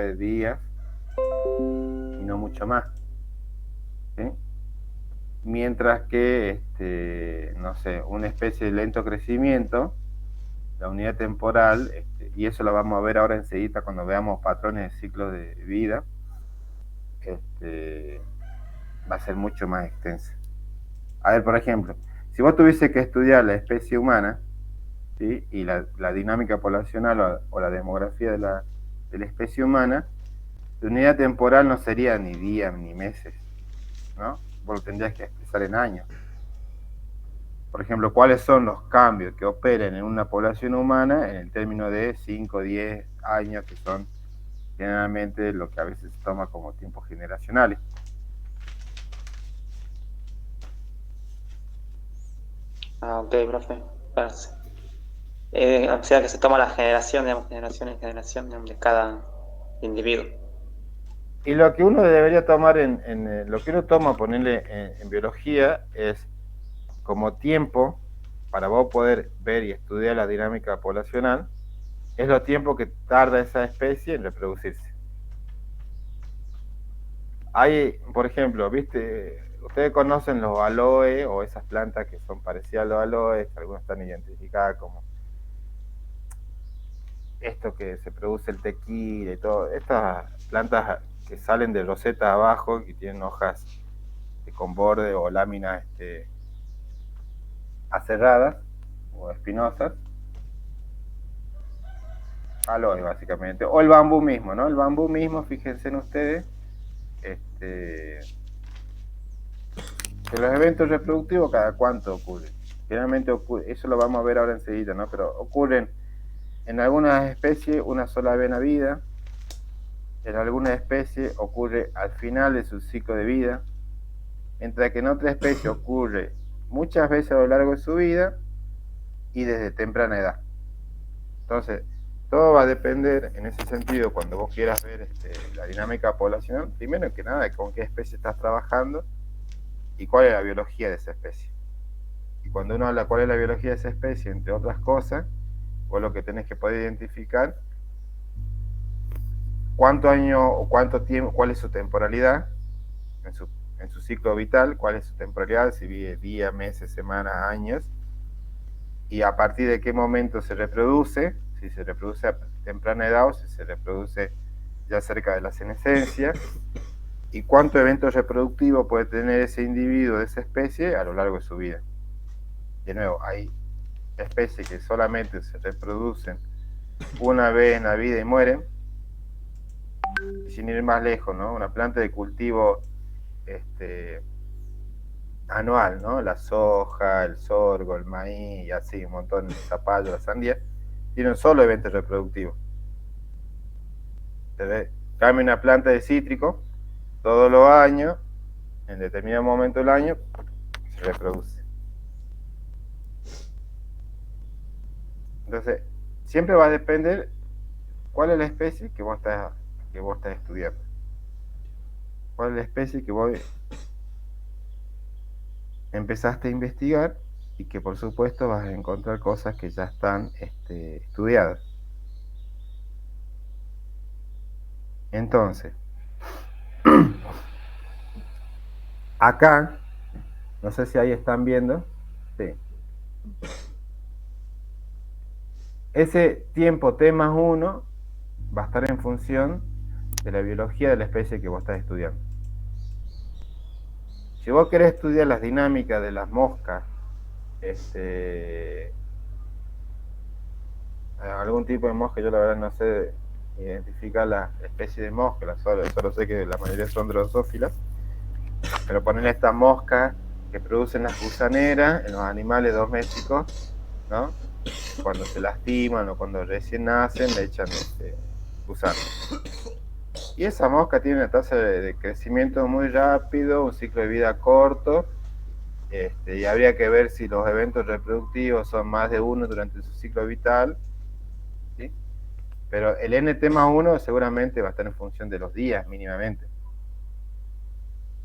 de días y no mucho más, ¿sí? Mientras que, no sé, una especie de lento crecimiento, la unidad temporal, y eso lo vamos a ver ahora enseguida cuando veamos patrones de ciclos de vida, va a ser mucho más extensa. A ver, por ejemplo, si vos tuviese que estudiar la especie humana, ¿sí? Y la dinámica poblacional o la demografía de la especie humana, la unidad temporal no sería ni días ni meses, ¿no? Vos lo tendrías que expresar en años. Por ejemplo, ¿cuáles son los cambios que operen en una población humana en el término de 5 o 10 años, que son generalmente lo que a veces se toma como tiempos generacionales? Ah, ok, profe. Gracias. O sea que se toma la generación, digamos, generación en generación, digamos, de cada individuo. Y lo que uno debería tomar lo que uno toma, ponerle en biología, es como tiempo para vos poder ver y estudiar la dinámica poblacional, es lo tiempo que tarda esa especie en reproducirse. Hay, por ejemplo, ¿viste? Ustedes conocen los aloe o esas plantas que son parecidas a los aloes, que algunas están identificadas como esto que se produce el tequila y todo. Estas plantas que salen de roseta abajo y tienen hojas con borde o láminas aserradas o espinosas, aloe básicamente, o el bambú mismo, ¿no? El bambú mismo, fíjense en ustedes, este, que los eventos reproductivos cada cuánto ocurren. Generalmente ocurre, eso lo vamos a ver ahora enseguida, ¿no? Pero ocurren en algunas especies una sola vez en la vida, en algunas especies ocurre al final de su ciclo de vida, mientras que en otra especie ocurre muchas veces a lo largo de su vida y desde temprana edad. Entonces, todo va a depender en ese sentido cuando vos quieras ver la dinámica poblacional, primero que nada, con qué especie estás trabajando y cuál es la biología de esa especie. Y cuando uno habla cuál es la biología de esa especie, entre otras cosas, vos lo que tenés que poder identificar cuánto año o cuánto tiempo, cuál es su temporalidad en su, en su ciclo vital, cuál es su temporalidad, si vive días, meses, semanas, años, y a partir de qué momento se reproduce, si se reproduce a temprana edad o si se reproduce ya cerca de la senescencia, y cuánto evento reproductivo puede tener ese individuo de esa especie a lo largo de su vida. De nuevo, hay especies que solamente se reproducen una vez en la vida y mueren, y sin ir más lejos, ¿no? Una planta de cultivo anual, ¿no? La soja, el sorgo, el maíz, y así, un montón de zapallo, la sandía, tiene un solo evento reproductivo. Cambia una planta de cítrico, todos los años, en determinado momento del año, se reproduce. Entonces, siempre va a depender cuál es la especie que vos estás estudiando. ¿Cuál es la especie que vos empezaste a investigar y que por supuesto vas a encontrar cosas que ya están estudiadas? Entonces, acá, no sé si ahí están viendo, sí. Ese tiempo T+1 va a estar en función de la biología de la especie que vos estás estudiando. Si vos querés estudiar las dinámicas de las moscas, algún tipo de mosca, yo la verdad no sé identificar la especie de mosca, solo sé que la mayoría son drosófilas, pero ponerle estas moscas que producen las gusaneras en los animales domésticos, ¿no? Cuando se lastiman o cuando recién nacen le echan gusanos. Y esa mosca tiene una tasa de crecimiento muy rápido, un ciclo de vida corto, y habría que ver si los eventos reproductivos son más de uno durante su ciclo vital, ¿sí? Pero el NT+1 seguramente va a estar en función de los días mínimamente.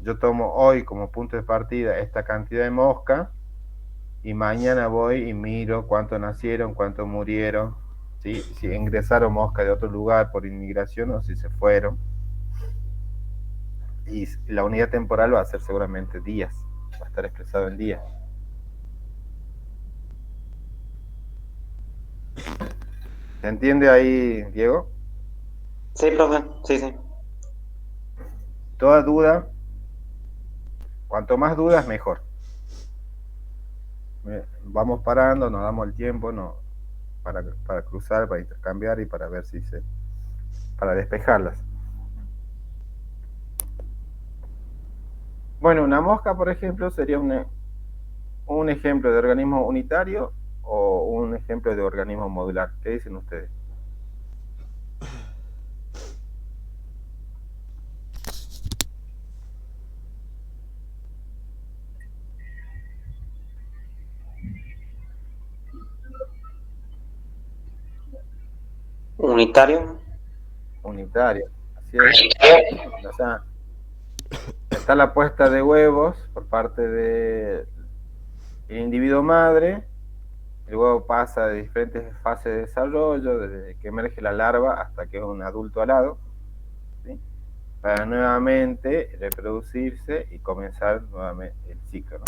Yo tomo hoy como punto de partida esta cantidad de mosca y mañana voy y miro cuántos nacieron, cuántos murieron, si ingresaron moscas de otro lugar por inmigración o si se fueron. Y la unidad temporal va a ser seguramente días, va a estar expresado en días. ¿Se entiende ahí, Diego? Sí, profe, sí, sí. Toda duda, cuanto más dudas, mejor. Vamos parando, nos damos el tiempo para cruzar, para intercambiar y para ver si para despejarlas. Bueno, una mosca, por ejemplo, sería un ejemplo de organismo unitario o un ejemplo de organismo modular. ¿Qué dicen ustedes? Unitario. Unitario, así es. O sea, está la puesta de huevos por parte del individuo madre. El huevo pasa de diferentes fases de desarrollo, desde que emerge la larva hasta que es un adulto alado, ¿sí? Para nuevamente reproducirse y comenzar nuevamente el ciclo, ¿no?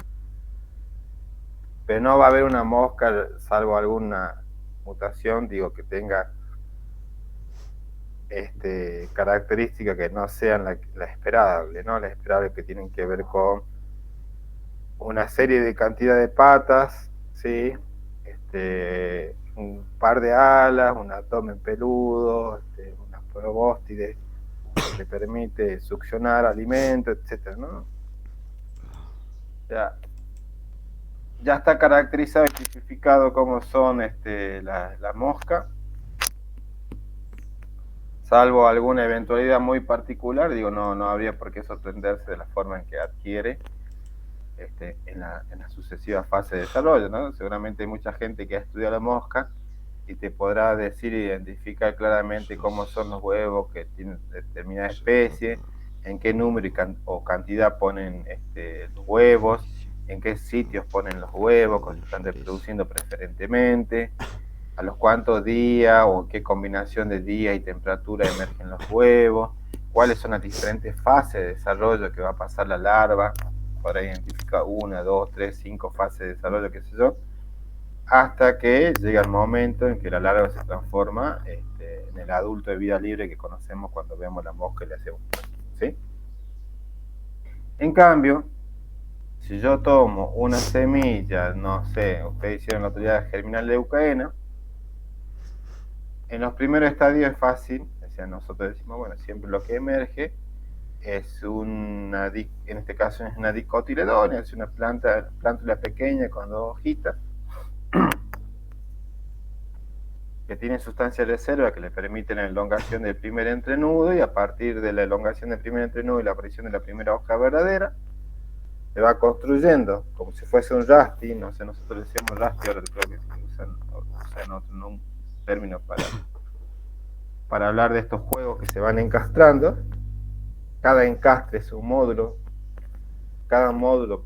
Pero no va a haber una mosca, salvo alguna mutación, digo, que tenga características que no sean la esperable, ¿no? Las esperables que tienen que ver con una serie de cantidad de patas, ¿sí? Un par de alas, un abdomen peludo, una probóscide que le permite succionar alimento, etcétera, ¿no? Ya está caracterizado y tipificado cómo son la mosca, salvo alguna eventualidad muy particular, digo, no habría por qué sorprenderse de la forma en que adquiere en la sucesiva fase de desarrollo, ¿no? Seguramente hay mucha gente que ha estudiado la mosca y te podrá decir e identificar claramente cómo son los huevos que tienen determinada especie, en qué número o cantidad ponen los huevos, en qué sitios ponen los huevos, cuando se están reproduciendo preferentemente, a los cuántos días o qué combinación de día y temperatura emergen los huevos, cuáles son las diferentes fases de desarrollo que va a pasar la larva, para identificar 1, 2, 3, 5 fases de desarrollo, qué sé yo, hasta que llega el momento en que la larva se transforma en el adulto de vida libre que conocemos cuando vemos la mosca y le hacemos, ¿sí? En cambio, si yo tomo una semilla, no sé, ustedes hicieron la autoridad germinal de leucaena, en los primeros estadios es fácil, o sea, nosotros decimos, bueno, siempre lo que emerge es en este caso es una dicotiledónea, es una plántula pequeña con dos hojitas, que tiene sustancia de reserva que le permiten la elongación del primer entrenudo, y a partir de la elongación del primer entrenudo y la aparición de la primera hoja verdadera, se va construyendo como si fuese un rasti, no sé, nosotros decíamos rasti, ahora creo que usan otro término para hablar de estos juegos que se van encastrando. Cada encastre es un módulo, cada módulo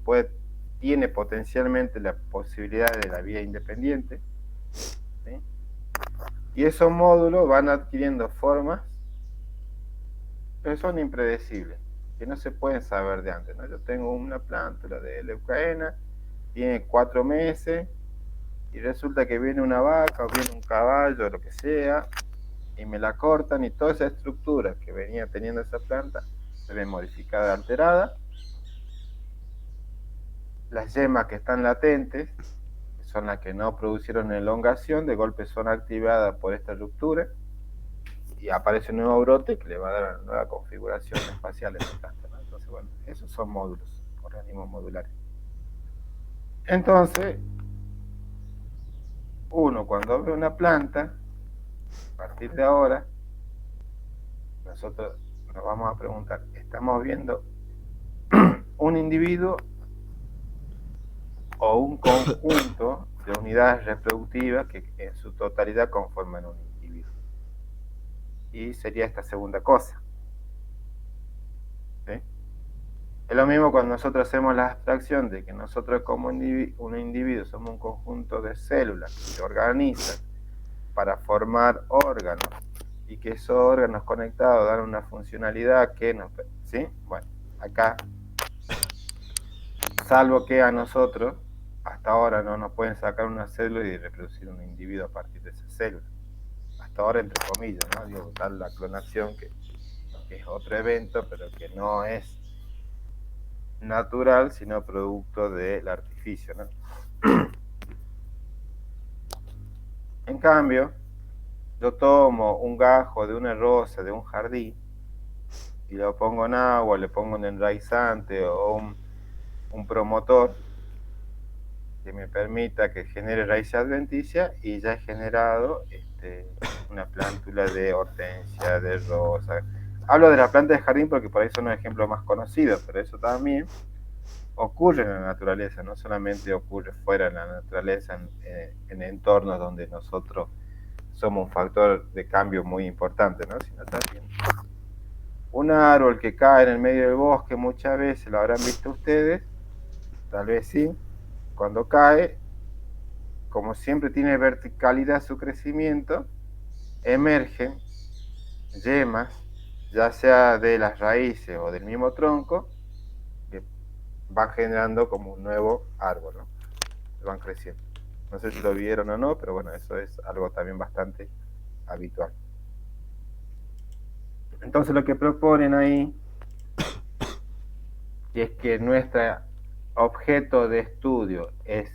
tiene potencialmente la posibilidad de la vida independiente, ¿sí? Y esos módulos van adquiriendo formas, pero son impredecibles, que no se pueden saber de antes, ¿no? Yo tengo una plántula de leucaena, tiene 4 meses, y resulta que viene una vaca o viene un caballo, lo que sea, y me la cortan, y toda esa estructura que venía teniendo esa planta se ve modificada, alterada. Las yemas que están latentes, que son las que no producieron elongación, de golpe son activadas por esta ruptura y aparece un nuevo brote que le va a dar una nueva configuración espacial a esta planta, ¿no? Entonces, bueno, esos son módulos, organismos modulares. Entonces, uno cuando ve una planta, a partir de ahora, nosotros nos vamos a preguntar, ¿estamos viendo un individuo o un conjunto de unidades reproductivas que en su totalidad conforman un individuo? Y sería esta segunda cosa, ¿sí? Es lo mismo cuando nosotros hacemos la abstracción de que nosotros como un individuo somos un conjunto de células que se organizan para formar órganos y que esos órganos conectados dan una funcionalidad que nos... ¿Sí? Bueno, acá, salvo que a nosotros, hasta ahora no nos pueden sacar una célula y reproducir un individuo a partir de esa célula. Hasta ahora, entre comillas, ¿no? Digo, tal la clonación, que es otro evento, pero que no es natural, sino producto del artificio, ¿no? En cambio, yo tomo un gajo de una rosa de un jardín y lo pongo en agua, le pongo un enraizante o un promotor que me permita que genere raíz adventicia, y ya he generado una plántula de hortensia, de rosa. Hablo de la planta de jardín porque por ahí son los ejemplos más conocidos, pero eso también ocurre en la naturaleza, no solamente ocurre fuera de la naturaleza, en entornos donde nosotros somos un factor de cambio muy importante, ¿no? Sino también un árbol que cae en el medio del bosque, muchas veces lo habrán visto ustedes, tal vez sí, cuando cae, como siempre tiene verticalidad su crecimiento, emergen yemas, ya sea de las raíces o del mismo tronco, que van generando como un nuevo árbol, ¿no? Van creciendo. No sé si lo vieron o no, pero bueno, eso es algo también bastante habitual. Entonces lo que proponen ahí es que nuestro objeto de estudio es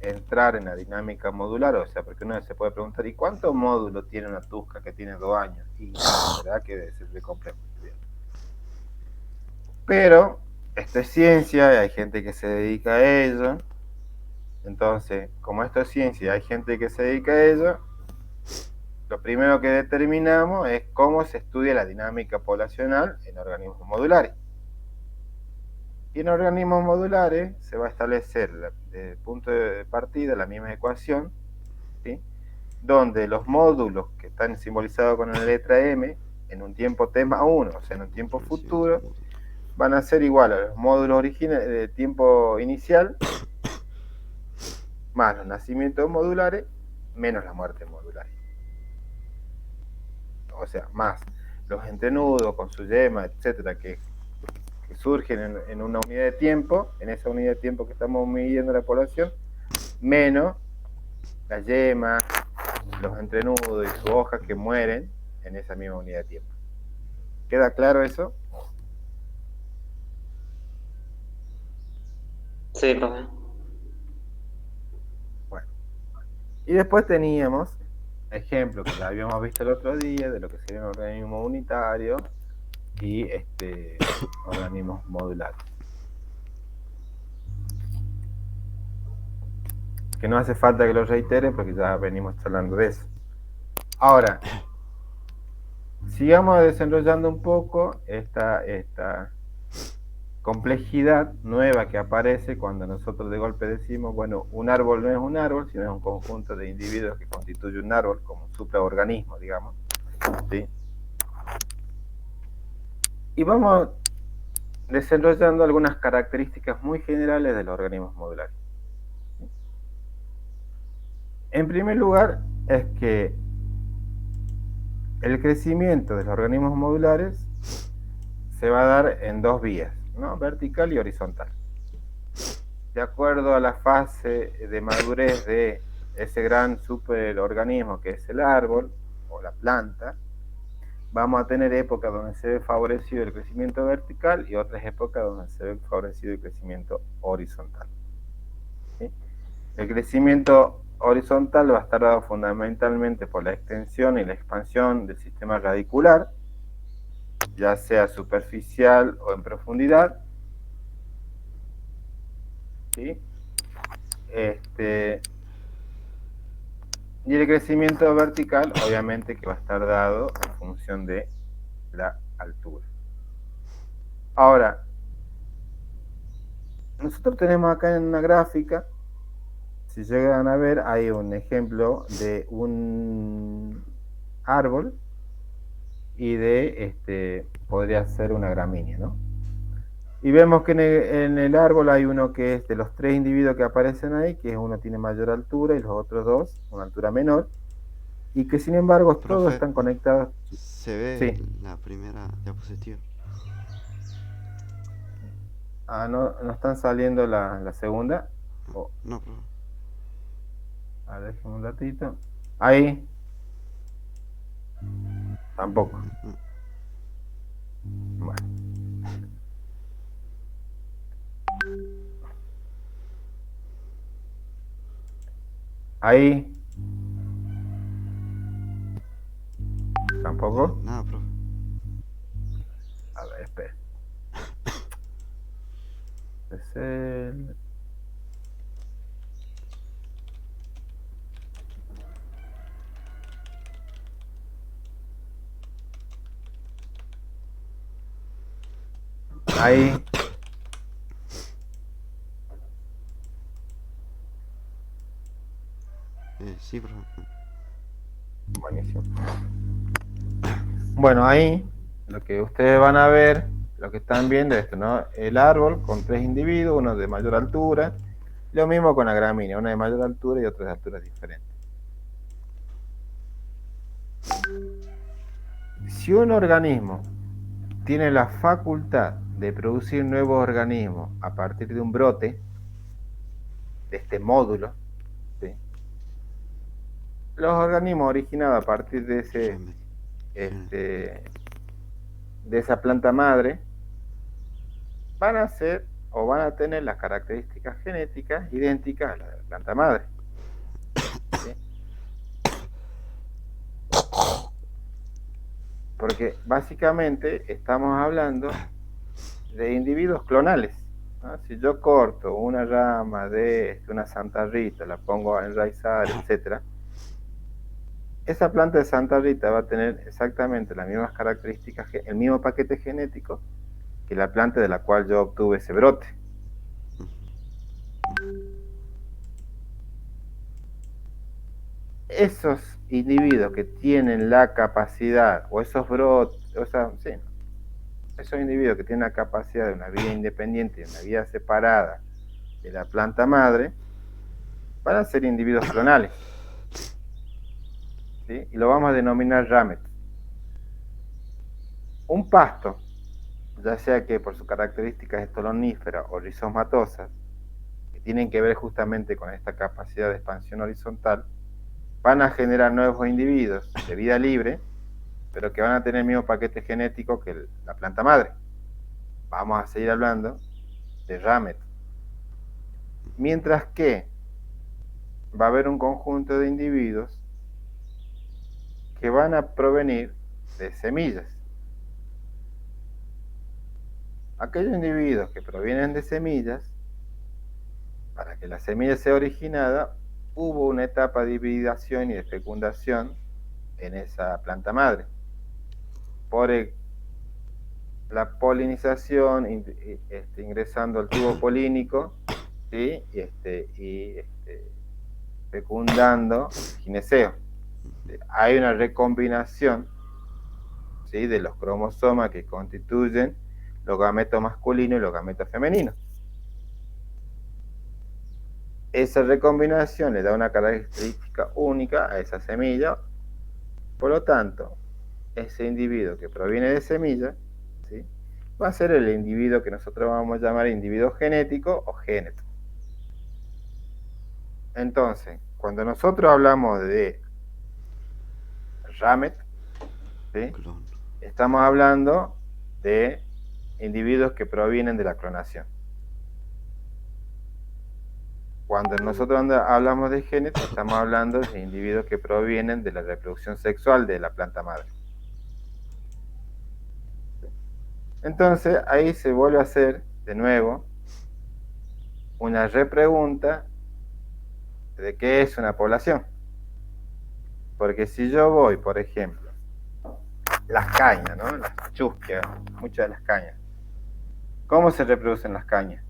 entrar en la dinámica modular, o sea, porque uno se puede preguntar, ¿y cuántos módulos tiene una tusca que tiene 2 años? Y la verdad que es de complejo estudiar. Pero esto es ciencia y hay gente que se dedica a ello. Entonces, como esto es ciencia y hay gente que se dedica a ello, lo primero que determinamos es cómo se estudia la dinámica poblacional en organismos modulares. Y en organismos modulares se va a establecer desde el punto de partida la misma ecuación, ¿sí? Donde los módulos que están simbolizados con la letra M en un tiempo t más 1, o sea, en un tiempo futuro, van a ser igual a los módulos originales de tiempo inicial más los nacimientos modulares menos las muertes modulares. O sea, más los entrenudos con su yema, etcétera, que surgen en una unidad de tiempo, en esa unidad de tiempo que estamos midiendo la población, menos la yema, los entrenudos y sus hojas que mueren en esa misma unidad de tiempo. ¿Queda claro eso? Sí, profe. Bueno. Y después teníamos ejemplos que ya habíamos visto el otro día de lo que sería un organismo unitario y organismos modulares. Que no hace falta que lo reitere porque ya venimos hablando de eso. Ahora, sigamos desarrollando un poco esta complejidad nueva que aparece cuando nosotros de golpe decimos, bueno, un árbol no es un árbol, sino es un conjunto de individuos que constituye un árbol como un supraorganismo, digamos, ¿sí? Y vamos desarrollando algunas características muy generales de los organismos modulares. En primer lugar, es que el crecimiento de los organismos modulares se va a dar en 2 vías, ¿no? Vertical y horizontal. De acuerdo a la fase de madurez de ese gran superorganismo que es el árbol o la planta, vamos a tener épocas donde se ve favorecido el crecimiento vertical y otras épocas donde se ve favorecido el crecimiento horizontal. ¿Sí? El crecimiento horizontal va a estar dado fundamentalmente por la extensión y la expansión del sistema radicular, ya sea superficial o en profundidad, ¿sí? Y el crecimiento vertical, obviamente, que va a estar dado en función de la altura. Ahora, nosotros tenemos acá en una gráfica, si llegan a ver, hay un ejemplo de un árbol y de, podría ser una gramínea, ¿no? Y vemos que en el árbol hay uno que es de los 3 individuos que aparecen ahí, que uno tiene mayor altura y los otros 2 una altura menor. y que sin embargo todos Profe, están conectados. se ve Sí. la primera diapositiva. Ah, no, no están saliendo la segunda. Oh, No, profe. a ver, déjame un ratito. Ahí, tampoco. No. Bueno, ahí, tampoco. Nada, profe. A ver, espera. Es el... Ahí, Sí, profe. buenísimo. Bueno, ahí lo que ustedes van a ver, lo que están viendo es esto, ¿no? El árbol con 3 individuos, uno de mayor altura. Lo mismo con la gramínea, una de mayor altura y otra de alturas diferentes. Si un organismo tiene la facultad de producir nuevos organismos a partir de un brote, de este módulo, ¿sí? Los organismos originados a partir de de esa planta madre van a ser o van a tener las características genéticas idénticas a las de la planta madre. ¿Sí? Porque básicamente estamos hablando de individuos clonales, ¿no? Si yo corto una rama de una Santa Rita, la pongo a enraizar, etc., esa planta de Santa Rita va a tener exactamente las mismas características, el mismo paquete genético que la planta de la cual yo obtuve ese brote. Esos individuos que tienen la capacidad, o esos brotes, sí, esos individuos que tienen la capacidad de una vida independiente y una vida separada de la planta madre, van a ser individuos clonales, ¿sí? Y lo vamos a denominar ramet. Un pasto, ya sea que por sus características estoloníferas o rizomatosas, que tienen que ver justamente con esta capacidad de expansión horizontal, van a generar nuevos individuos de vida libre, pero que van a tener el mismo paquete genético que la planta madre. Vamos a seguir hablando de ramet. Mientras que va a haber un conjunto de individuos que van a provenir de semillas. Aquellos individuos que provienen de semillas, para que la semilla sea originada, hubo una etapa de hibridación y de fecundación en esa planta madre. Por la polinización, ingresando al tubo polínico, ¿sí? y fecundando gineceo. Hay una recombinación, ¿sí?, de los cromosomas que constituyen los gametos masculinos y los gametos femeninos. Esa recombinación le da una característica única a esa semilla. Por lo tanto, ese individuo que proviene de semilla, ¿sí?, va a ser el individuo que nosotros vamos a llamar individuo genético o géneto. Entonces, cuando nosotros hablamos de ramet, ¿sí?, estamos hablando de individuos que provienen de la clonación. Cuando nosotros hablamos de géneto, estamos hablando de individuos que provienen de la reproducción sexual de la planta madre. Entonces, ahí se vuelve a hacer, de nuevo, una repregunta de qué es una población. Porque si yo voy, por ejemplo, las cañas, ¿no? Las chusquias, muchas de las cañas. ¿Cómo se reproducen las cañas?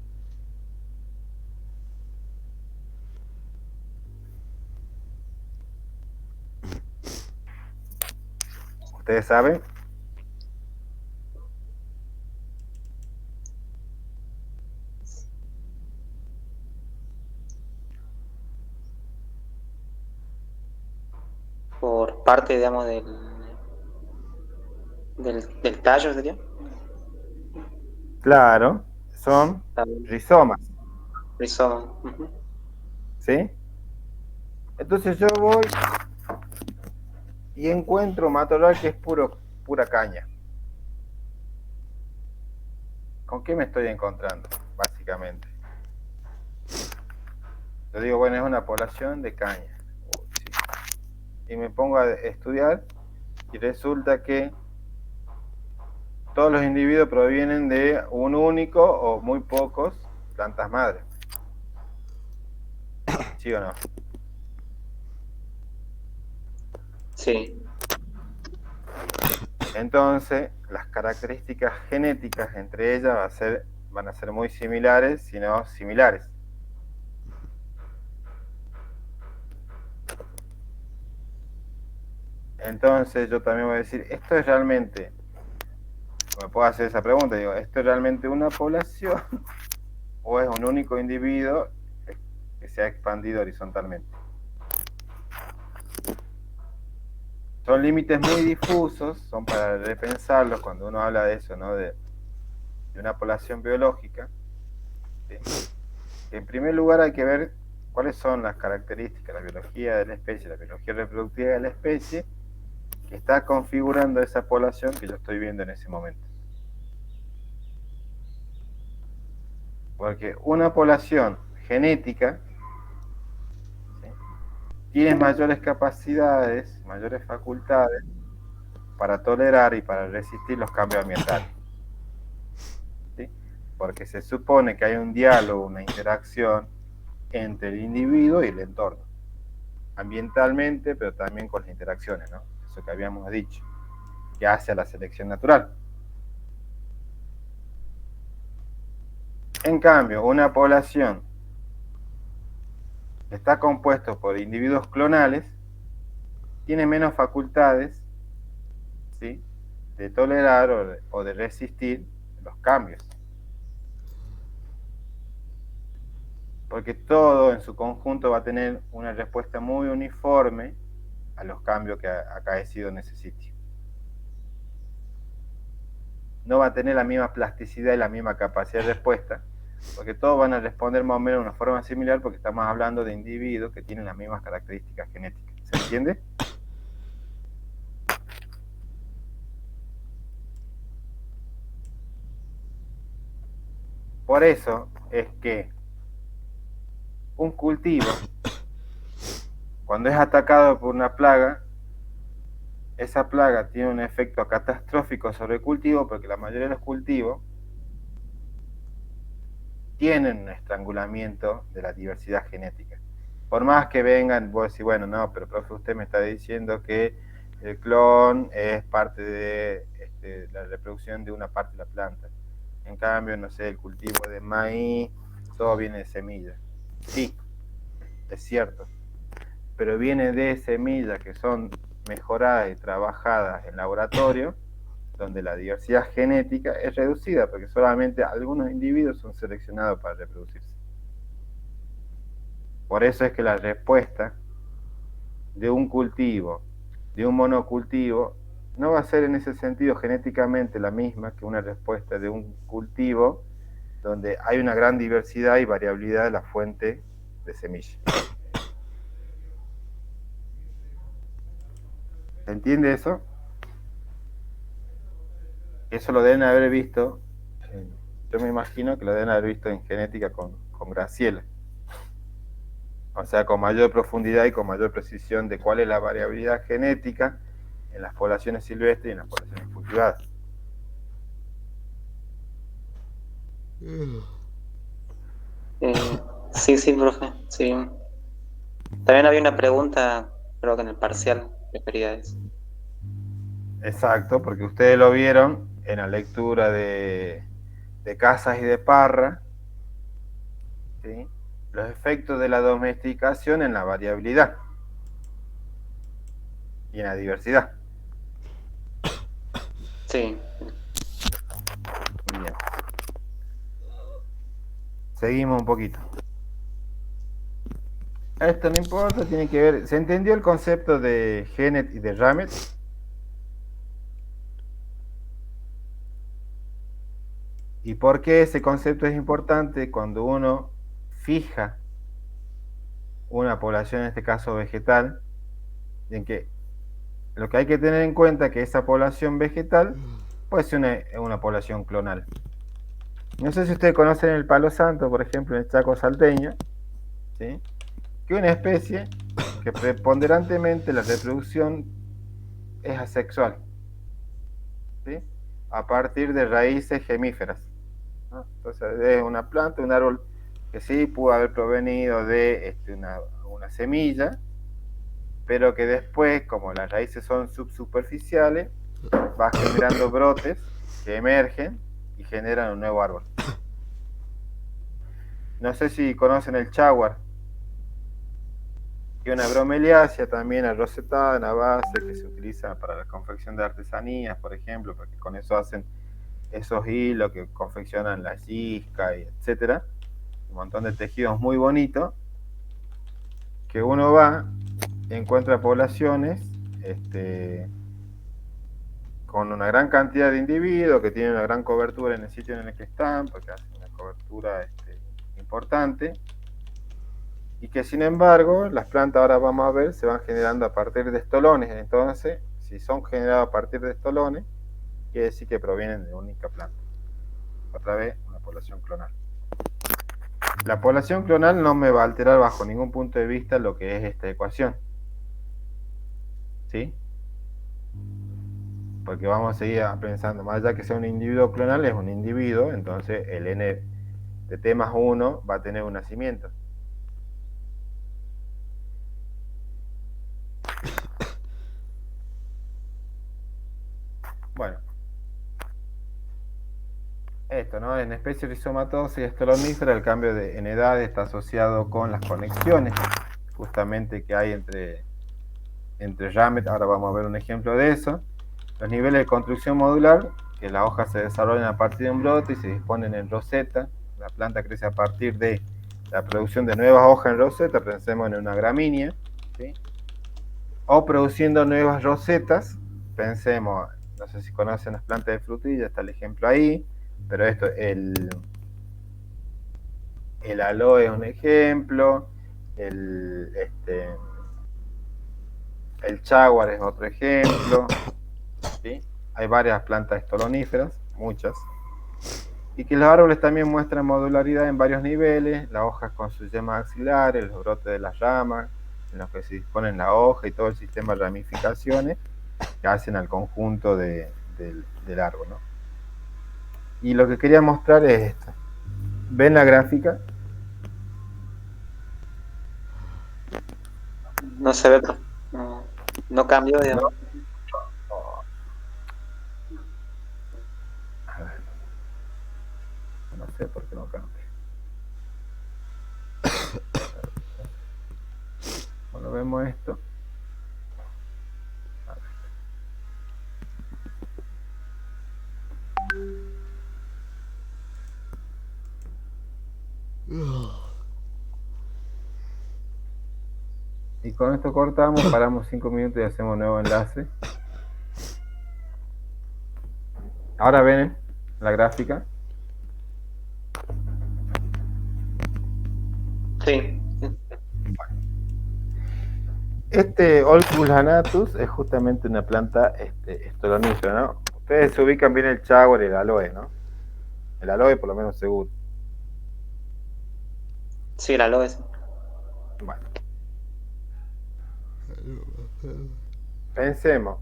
¿Ustedes saben? por parte, digamos, del tallo, ¿sería? Claro, son Está bien. rizomas, Rizoma. Ujú. ¿sí? Entonces yo voy y encuentro matorral que es pura caña. ¿Con qué me estoy encontrando, básicamente? Yo digo, bueno, es una población de caña. Sí. Y me pongo a estudiar y resulta que todos los individuos provienen de un único o muy pocos plantas madres. ¿Sí o no? Sí. Entonces, las características genéticas entre ellas van a ser muy similares, si no similares. Entonces, yo también voy a decir, esto es realmente, me puedo hacer esa pregunta, digo, ¿esto es realmente una población o es un único individuo que se ha expandido horizontalmente? Son límites muy difusos, son para repensarlos cuando uno habla de eso, ¿no? De una población biológica. ¿Sí? En primer lugar hay que ver cuáles son las características, la biología de la especie, la biología reproductiva de la especie, que está configurando esa población que yo estoy viendo en ese momento. Porque una población genética, ¿sí?, tiene mayores capacidades, mayores facultades para tolerar y para resistir los cambios ambientales. ¿Sí? Porque se supone que hay un diálogo, una interacción entre el individuo y el entorno, ambientalmente, pero también con las interacciones, ¿no? Eso que habíamos dicho, que hace a la selección natural. En cambio, una población que está compuesta por individuos clonales tiene menos facultades, ¿sí?, de tolerar o de resistir los cambios. Porque todo en su conjunto va a tener una respuesta muy uniforme a los cambios que ha acaecido en ese sitio. No va a tener la misma plasticidad y la misma capacidad de respuesta, porque todos van a responder más o menos de una forma similar, porque estamos hablando de individuos que tienen las mismas características genéticas. ¿Se entiende? Por eso es que un cultivo, cuando es atacado por una plaga, esa plaga tiene un efecto catastrófico sobre el cultivo, porque la mayoría de los cultivos tienen un estrangulamiento de la diversidad genética. Por más que vengan, vos decís, bueno, no, pero profe, usted me está diciendo que el clon es parte de la reproducción de una parte de la planta. En cambio, no sé, el cultivo de maíz, todo viene de semillas. Sí, es cierto, pero viene de semillas que son mejoradas y trabajadas en laboratorio, donde la diversidad genética es reducida, porque solamente algunos individuos son seleccionados para reproducirse. Por eso es que la respuesta de un cultivo, de un monocultivo, no va a ser en ese sentido genéticamente la misma que una respuesta de un cultivo donde hay una gran diversidad y variabilidad de la fuente de semilla. ¿Se entiende eso? Eso lo deben haber visto, yo me imagino que lo deben haber visto en genética con Graciela. O sea, con mayor profundidad y con mayor precisión de cuál es la variabilidad genética en las poblaciones silvestres y en las poblaciones cultivadas. Sí, sí, profe. Sí. También había una pregunta, creo que en el parcial, referida a eso. Exacto, porque ustedes lo vieron en la lectura de Casas y de Parra, ¿sí?, los efectos de la domesticación en la variabilidad y en la diversidad. Sí. Bien. Seguimos un poquito. Esto no importa, tiene que ver. ¿Se entendió el concepto de Genet y de Ramet? ¿Y por qué ese concepto es importante cuando uno fija una población, en este caso vegetal, en que lo que hay que tener en cuenta es que esa población vegetal puede ser una población clonal? No sé si ustedes conocen el palo santo, por ejemplo, en el Chaco salteño, ¿sí? Que una especie que preponderantemente la reproducción es asexual, ¿sí? A partir de raíces gemíferas, ¿no? Entonces es una planta, un árbol que sí pudo haber provenido de una semilla, pero que después, como las raíces son subsuperficiales, va generando brotes que emergen y generan un nuevo árbol. No sé si conocen el chaguar, que es una bromeliácea también arrosetada en la base, que se utiliza para la confección de artesanías, por ejemplo, porque con eso hacen esos hilos que confeccionan la yisca, y etcétera. Un montón de tejidos muy bonitos, que uno va, encuentra poblaciones con una gran cantidad de individuos que tienen una gran cobertura en el sitio en el que están, porque hacen una cobertura importante, y que sin embargo las plantas, ahora vamos a ver, se van generando a partir de estolones. Entonces, si son generados a partir de estolones, quiere decir que provienen de una única planta. Otra vez, una población clonal. La población clonal no me va a alterar bajo ningún punto de vista lo que es esta ecuación, ¿sí? Porque vamos a seguir pensando, más allá que sea un individuo clonal, es un individuo, entonces el n de t más 1 va a tener un nacimiento. Bueno, esto, ¿no? En especies rizomatosas y estoloníferas, el cambio en edad está asociado con las conexiones, justamente que hay entre ramet. Ahora vamos a ver un ejemplo de eso. Los niveles de construcción modular, que las hojas se desarrollan a partir de un brote y se disponen en roseta. La planta crece a partir de la producción de nuevas hojas en roseta, pensemos en una gramínea, ¿sí? O produciendo nuevas rosetas, pensemos, no sé si conocen las plantas de frutilla, está el ejemplo ahí, pero esto, el aloe es un ejemplo, el chaguar es otro ejemplo, ¿sí? Hay varias plantas estoloníferas, muchas, y que los árboles también muestran modularidad en varios niveles, las hojas con sus yemas axilares, los brotes de las ramas, en los que se disponen la hoja y todo el sistema de ramificaciones que hacen al conjunto del árbol, ¿no? Y lo que quería mostrar es esto. ¿Ven la gráfica? No se ve, no cambió, digamos. A ver, no sé por qué no cambia. Bueno, vemos esto. A ver. Y con esto cortamos, paramos 5 minutos y hacemos un nuevo enlace. Ahora ven la gráfica. Sí. Este Olcus lanatus es justamente una planta estolonífera, ¿no? Ustedes se ubican bien el chaguar y el aloe, ¿no? El aloe por lo menos seguro. Sí, la aloe. Bueno, pensemos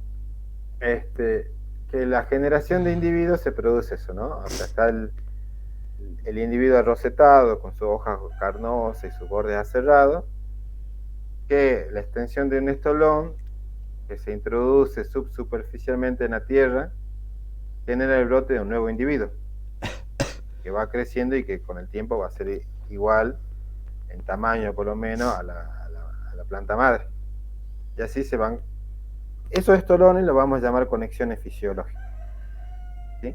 que la generación de individuos se produce eso, ¿no? O sea, está el individuo arrosetado con sus hojas carnosas y sus bordes aserrados, que la extensión de un estolón que se introduce subsuperficialmente en la tierra genera el brote de un nuevo individuo que va creciendo y que con el tiempo va a ser igual en tamaño por lo menos a la planta madre. Y así se van. Esos estolones los vamos a llamar conexiones fisiológicas, ¿sí?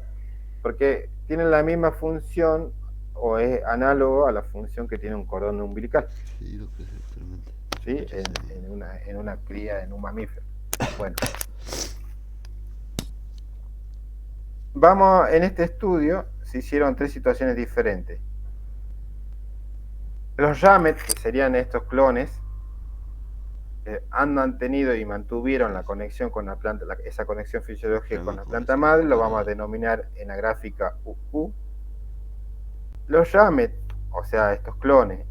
Porque tienen la misma función o es análogo a la función que tiene un cordón umbilical. Sí, lo que es excelente. ¿sí? En una cría, en un mamífero. Bueno, en este estudio se hicieron 3 situaciones diferentes. Los Ramet, que serían estos clones, han mantenido y mantuvieron la conexión con la planta, esa conexión fisiológica con la planta madre, lo vamos a denominar en la gráfica UU. Los Ramet, o sea, estos clones,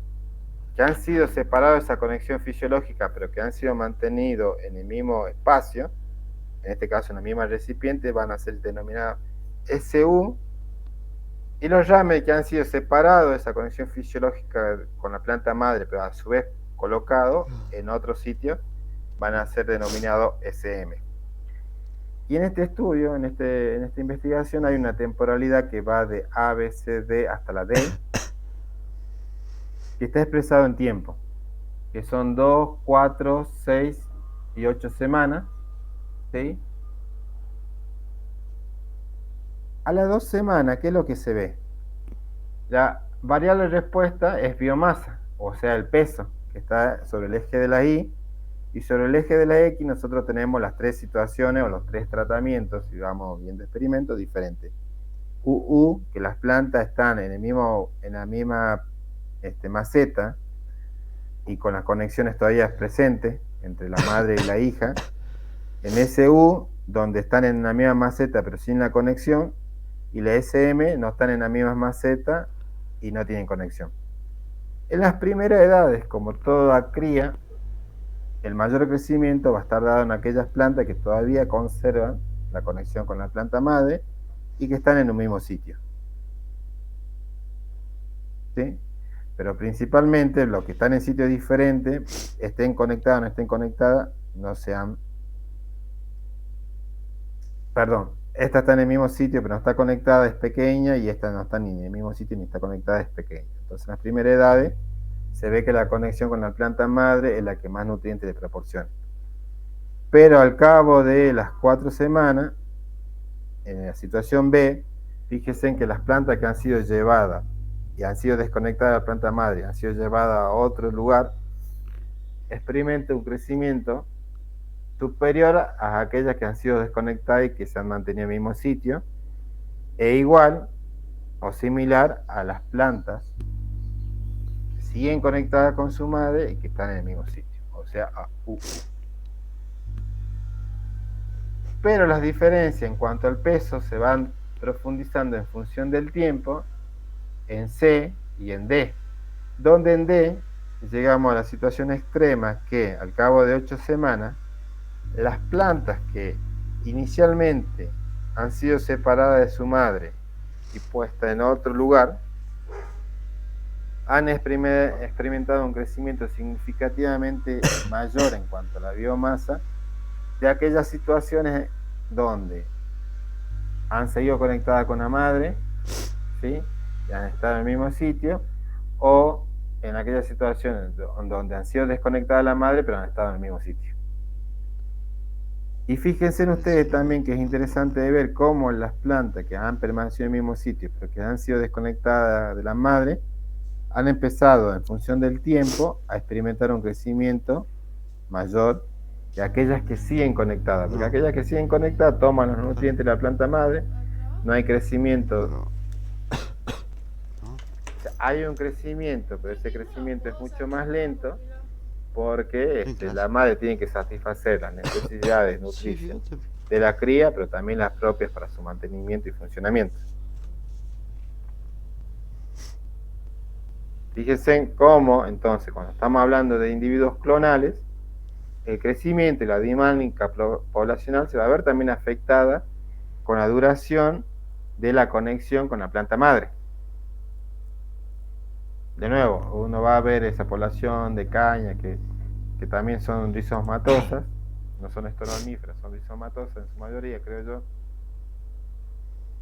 que han sido separados de esa conexión fisiológica, pero que han sido mantenidos en el mismo espacio, en este caso en la misma recipiente, van a ser denominados SU. Y los Ramet que han sido separados de esa conexión fisiológica con la planta madre, pero a su vez colocados en otro sitio, van a ser denominados SM. Y en este estudio, en esta investigación, hay una temporalidad que va de A, B, C, D hasta la D, que está expresado en tiempo, que son 2, 4, 6 y 8 semanas, ¿sí? A las 2 semanas, ¿qué es lo que se ve? La variable de respuesta es biomasa, o sea, el peso, que está sobre el eje de la Y, y sobre el eje de la X nosotros tenemos las 3 situaciones o los 3 tratamientos, si vamos viendo experimentos diferentes. UU, que las plantas están en la misma maceta y con las conexiones todavía presentes entre la madre y la hija. En SU, donde están en la misma maceta pero sin la conexión, y la SM no están en la misma maceta y no tienen conexión. En las primeras edades, como toda cría, el mayor crecimiento va a estar dado en aquellas plantas que todavía conservan la conexión con la planta madre y que están en un mismo sitio. ¿Sí? Pero principalmente los que están en sitios diferentes, estén conectadas o no estén conectadas, esta está en el mismo sitio pero no está conectada, es pequeña, y esta no está ni en el mismo sitio ni está conectada, es pequeña. Entonces en las primeras edades se ve que la conexión con la planta madre es la que más nutrientes le proporciona. Pero al cabo de las 4 semanas, en la situación B, fíjense en que las plantas que han sido llevadas y han sido desconectadas de la planta madre, han sido llevadas a otro lugar, experimentan un crecimiento superior a aquellas que han sido desconectadas y que se han mantenido en el mismo sitio, e igual o similar a las plantas que siguen conectadas con su madre y que están en el mismo sitio, o sea, a U. Pero las diferencias en cuanto al peso se van profundizando en función del tiempo en C y en D, donde en D llegamos a la situación extrema que al cabo de 8 semanas las plantas que inicialmente han sido separadas de su madre y puestas en otro lugar han experimentado un crecimiento significativamente mayor en cuanto a la biomasa de aquellas situaciones donde han seguido conectadas con la madre, ¿sí? Y han estado en el mismo sitio, o en aquellas situaciones donde han sido desconectadas de la madre pero han estado en el mismo sitio. Y fíjense en ustedes también que es interesante de ver cómo las plantas que han permanecido en el mismo sitio pero que han sido desconectadas de la madre han empezado en función del tiempo a experimentar un crecimiento mayor que aquellas que siguen conectadas, porque aquellas que siguen conectadas toman los nutrientes de la planta madre, no hay crecimiento. O sea, hay un crecimiento, pero ese crecimiento es mucho más lento porque la madre tiene que satisfacer las necesidades nutricionales de la cría, pero también las propias para su mantenimiento y funcionamiento. Fíjense cómo, entonces, cuando estamos hablando de individuos clonales, el crecimiento y la dinámica poblacional se va a ver también afectada con la duración de la conexión con la planta madre. De nuevo, uno va a ver esa población de caña que también son rizomatosas, no son estonomíferas, son rizomatosas en su mayoría, creo yo.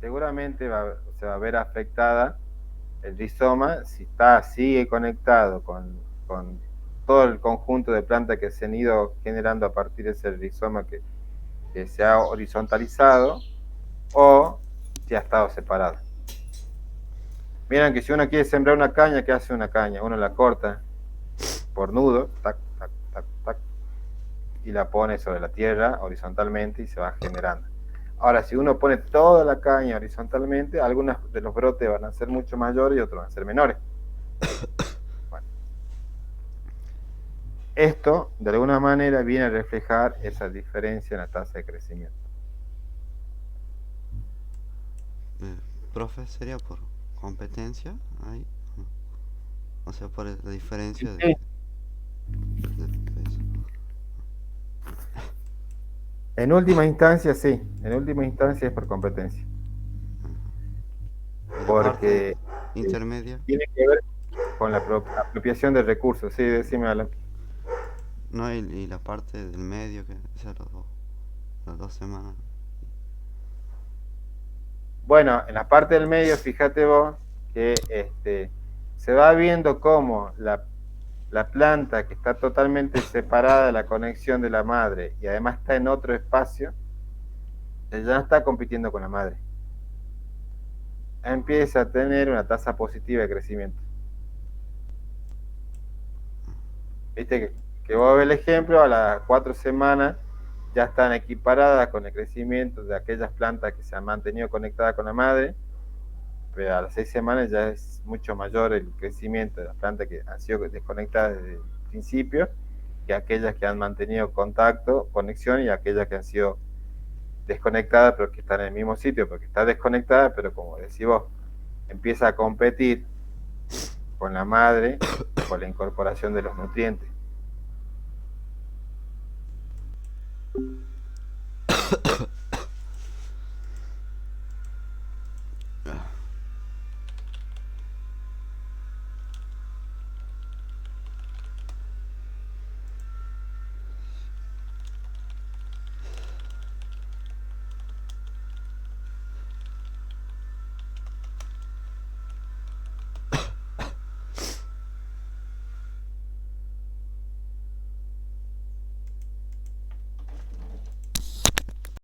Seguramente se va a ver afectada el rizoma si sigue conectado con todo el conjunto de plantas que se han ido generando a partir de ese rizoma que se ha horizontalizado, o si ha estado separado. Miren que si uno quiere sembrar una caña, ¿qué hace una caña? Uno la corta por nudo, tac, tac, y la pone sobre la tierra horizontalmente y se va generando. Ahora, si uno pone toda la caña horizontalmente, algunos de los brotes van a ser mucho mayores y otros van a ser menores. Bueno, esto, de alguna manera, viene a reflejar esa diferencia en la tasa de crecimiento. Profe, ¿sería por competencia ahí? No. O sea, por la diferencia Sí. de peso. En última instancia, sí. En última instancia es por competencia. Y la Porque parte intermedia, tiene que ver con la apropiación de recursos. Sí, decime, Alan. no, y la parte del medio, que esa las 2 semanas. Bueno, en la parte del medio, fíjate vos que se va viendo cómo la planta que está totalmente separada de la conexión de la madre y además está en otro espacio, ya no está compitiendo con la madre. Empieza a tener una tasa positiva de crecimiento. Viste que vos ves el ejemplo, a las 4 semanas ya están equiparadas con el crecimiento de aquellas plantas que se han mantenido conectadas con la madre, pero a las 6 semanas ya es mucho mayor el crecimiento de las plantas que han sido desconectadas desde el principio que aquellas que han mantenido contacto, conexión, y aquellas que han sido desconectadas pero que están en el mismo sitio, porque está desconectada, pero como decís vos, empieza a competir con la madre por la incorporación de los nutrientes.